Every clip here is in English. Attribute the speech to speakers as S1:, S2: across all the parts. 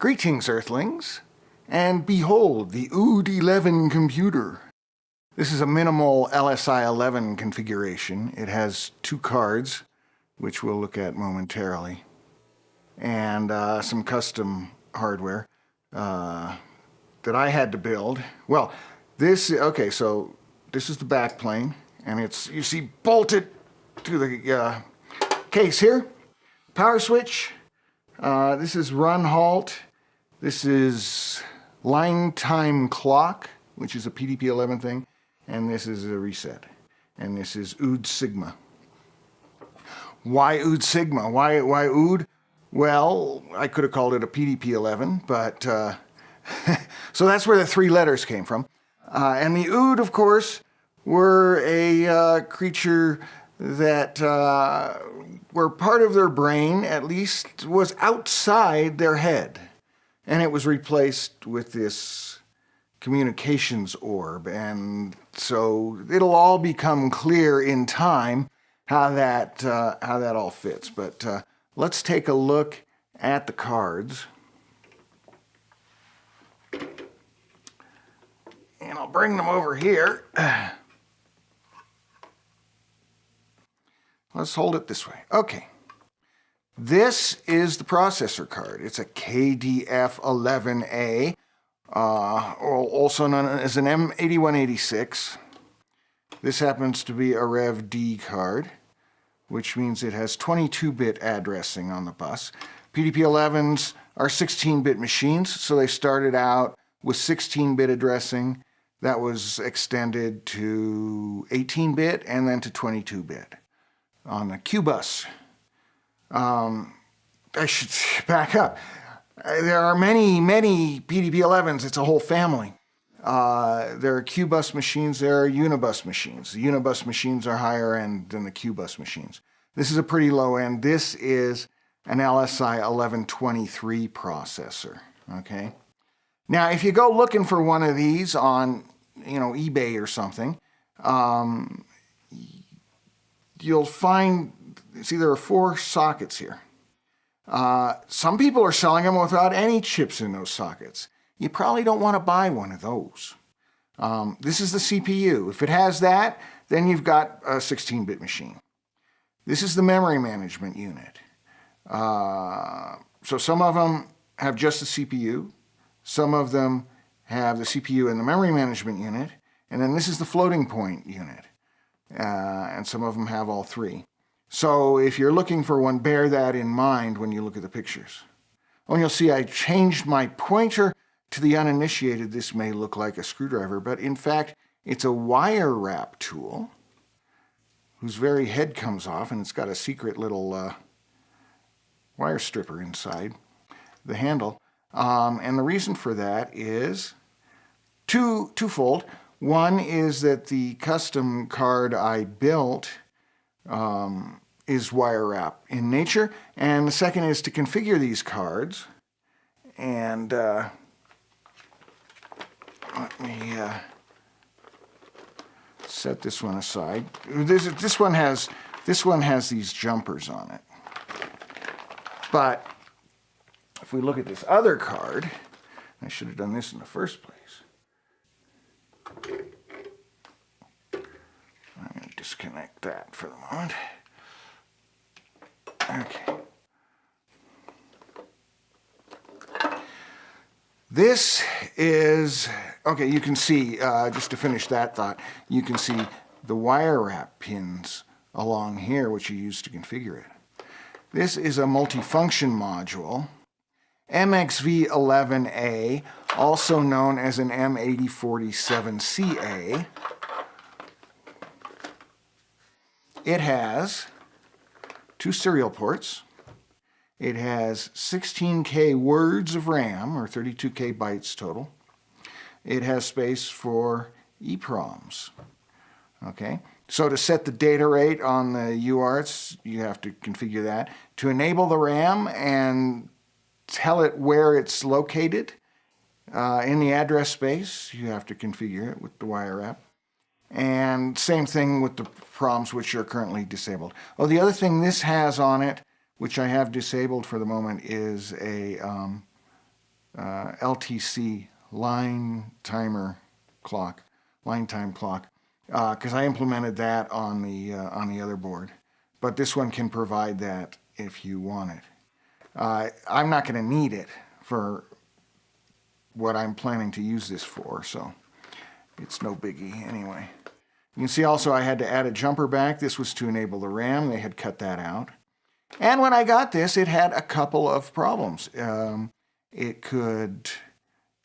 S1: Greetings, Earthlings, and behold the OOD11 computer. This is a minimal LSI-11 configuration. It has 2 cards, which we'll look at momentarily, and some custom hardware that I had to build. Well, okay, so this is the back plane, and it's, you see, bolted to the case here. Power switch. This is run halt. This is line time clock, which is a PDP-11 thing, and this is a reset. And this is OOD Sigma. Why OOD Sigma? Why OOD? Well, I could have called it a PDP-11, but so that's where the 3 letters came from. And the OOD, of course, were a creature that where part of their brain, at least, was outside their head. And it was replaced with this communications orb. And so it'll all become clear in time how that all fits. But let's take a look at the cards. And I'll bring them over here. Let's hold it this way. Okay. This is the processor card. It's a KDF11A, also known as an M8186. This happens to be a Rev D card, which means it has 22-bit addressing on the bus. PDP-11s are 16-bit machines, so they started out with 16-bit addressing. That was extended to 18-bit and then to 22-bit on the Q bus. I should back up. There are many PDP-11s. It's a whole family. There are Q-bus machines. There are Unibus machines. The Unibus machines are higher end than the Q-bus machines. This is a pretty low end. This is an LSI 1123 processor. Okay. Now, if you go looking for one of these on, eBay or something, you'll find, see, there are 4 sockets here. Some people are selling them without any chips in those sockets. You probably don't want to buy one of those. This is the CPU. If it has that, then you've got a 16-bit machine. This is the memory management unit. So some of them have just the CPU. Some of them have the CPU and the memory management unit. And then this is the floating point unit. And some of them have all 3. So if you're looking for one, bear that in mind when you look at the pictures. Oh, and you'll see I changed my pointer. To the uninitiated, this may look like a screwdriver, but in fact, it's a wire wrap tool whose very head comes off, and it's got a secret little wire stripper inside the handle. And the reason for that is twofold. One is that the custom card I built is wire wrap in nature, and the second is to configure these cards. And let me set this one aside. This one has these jumpers on it. But if we look at this other card, I should have done this in the first place. I'm going to disconnect that for the moment. Okay. This is, okay, you can see, just to finish that thought, you can see the wire wrap pins along here, which you use to configure it. This is a multifunction module, MXV11A, also known as an M8047CA. It has 2 serial ports. It has 16K words of RAM, or 32K bytes total. It has space for EPROMs. Okay, so to set the data rate on the UARTs, you have to configure that. To enable the RAM and tell it where it's located in the address space, you have to configure it with the wire wrap. And same thing with the PROMs, which are currently disabled. Oh, the other thing this has on it, which I have disabled for the moment, is a LTC line time clock, because I implemented that on the other board. But this one can provide that if you want it. I'm not going to need it for what I'm planning to use this for, so it's no biggie anyway. You can see also I had to add a jumper back. This was to enable the RAM. They had cut that out. And when I got this, it had a couple of problems. It could,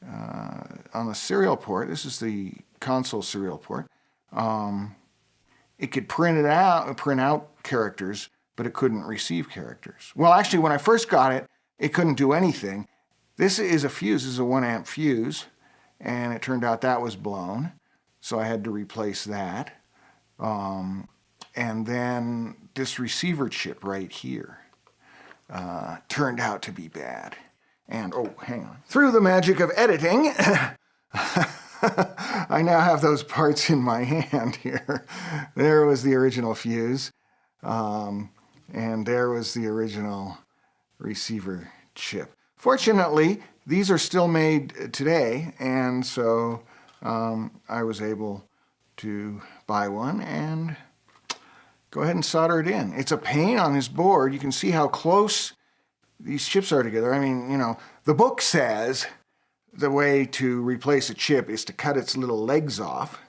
S1: on the serial port, this is the console serial port, it could print out characters, but it couldn't receive characters. Well, actually, when I first got it, it couldn't do anything. This is a fuse, this is a 1 amp fuse, and it turned out that was blown, so I had to replace that. And then this receiver chip right here turned out to be bad. And, oh, hang on. Through the magic of editing, I now have those parts in my hand here. There was the original fuse, and there was the original receiver chip. Fortunately, these are still made today, and so I was able to buy one and go ahead and solder it in. It's a pain on this board. You can see how close these chips are together. I mean, you know, the book says the way to replace a chip is to cut its little legs off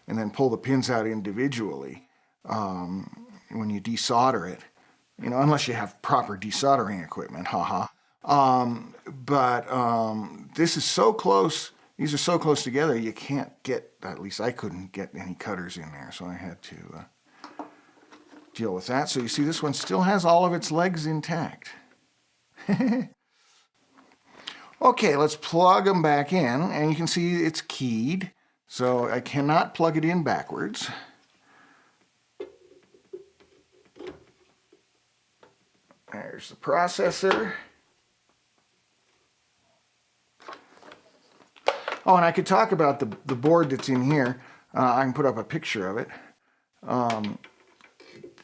S1: and then pull the pins out individually when you desolder it. You know, unless you have proper desoldering equipment, haha. This is so close, these are so close together, you can't get, at least I couldn't get any cutters in there, so I had to deal with that. So you see this one still has all of its legs intact. Okay, let's plug them back in, and you can see it's keyed, so I cannot plug it in backwards. There's the processor. Oh, and I could talk about the board that's in here. I can put up a picture of it.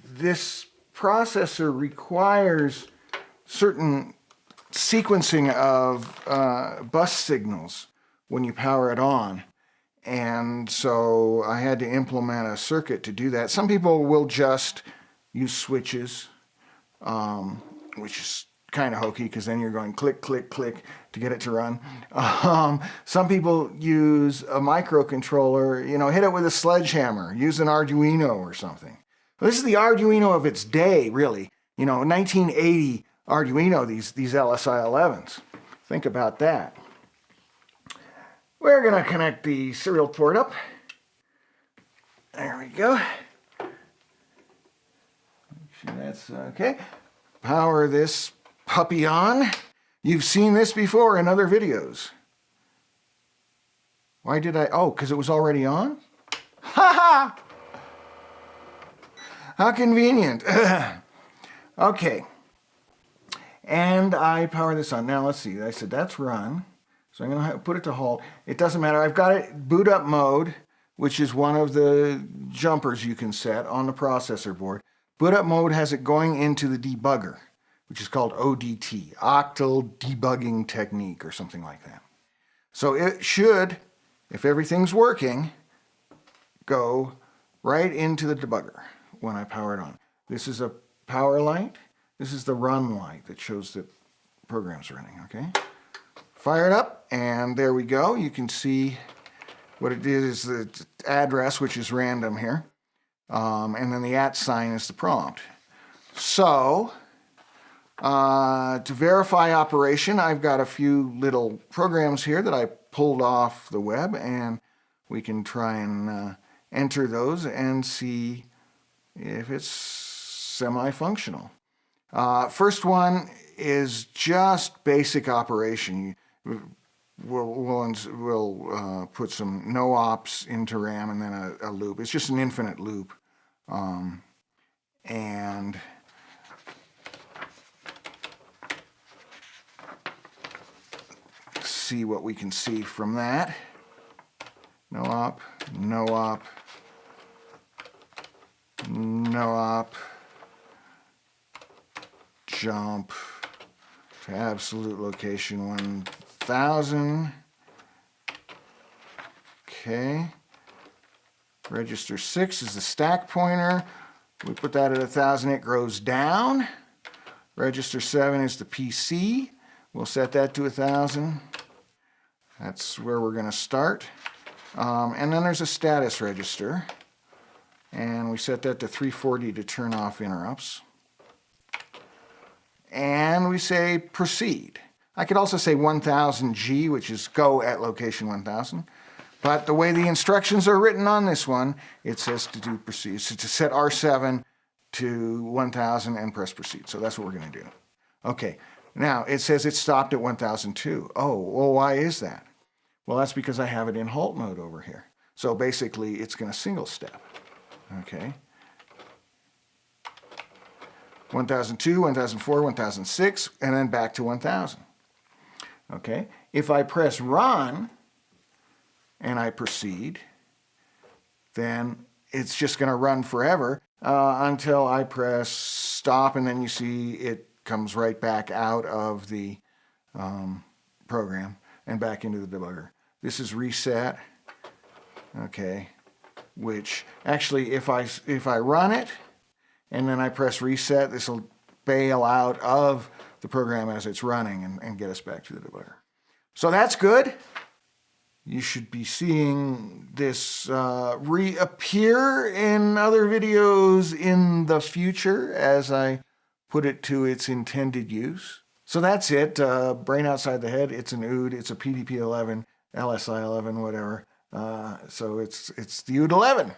S1: This processor requires certain sequencing of bus signals when you power it on. And so I had to implement a circuit to do that. Some people will just use switches, which is kind of hokey because then you're going click, click, click to get it to run. Some people use a microcontroller, you know, hit it with a sledgehammer, use an Arduino or something. Well, this is the Arduino of its day, really. You know, 1980 Arduino, these LSI-11s. Think about that. We're going to connect the serial port up. There we go. Make sure that's okay. Power this puppy on. You've seen this before in other videos. Why did I? Oh, because it was already on? Ha ha! How convenient. Okay. And I power this on. Now let's see. I said that's run. So I'm going to put it to halt. It doesn't matter. I've got it boot up mode, which is one of the jumpers you can set on the processor board. Boot up mode has it going into the debugger, which is called ODT, Octal Debugging Technique or something like that. So it should, if everything's working, go right into the debugger when I power it on. This is a power light. This is the run light that shows that the program's running, okay? Fire it up, and there we go. You can see what it is the address, which is random here. And then the @ sign is the prompt. So, to verify operation, I've got a few little programs here that I pulled off the web, and we can try and enter those and see if it's semi-functional. First one is just basic operation. We'll put some no ops into RAM and then a loop. It's just an infinite loop. And see what we can see from that. No op, no op, no op, jump to absolute location 1,000. Okay. Register 6 is the stack pointer. We put that at 1,000, it grows down. Register 7 is the PC. We'll set that to 1,000. That's where we're going to start. And then there's a status register. And we set that to 340 to turn off interrupts. And we say proceed. I could also say 1000G, which is go at location 1000. But the way the instructions are written on this one, it says to do proceed. So to set R7 to 1000 and press proceed. So that's what we're going to do. Okay, now it says it stopped at 1002. Oh, well, why is that? Well, that's because I have it in halt mode over here. So basically, it's going to single step. Okay. 1002, 1004, 1006, and then back to 1000. Okay. If I press run and I proceed, then it's just going to run forever until I press stop, and then you see it comes right back out of the program and back into the debugger. This is reset. Okay. Which actually, if I run it and then I press reset, this will bail out of the program as it's running and get us back to the debugger. So that's good. You should be seeing this reappear in other videos in the future as I put it to its intended use. So that's it. Brain outside the head. It's an OOD. It's a PDP-11, LSI-11, whatever. So it's the OOD11.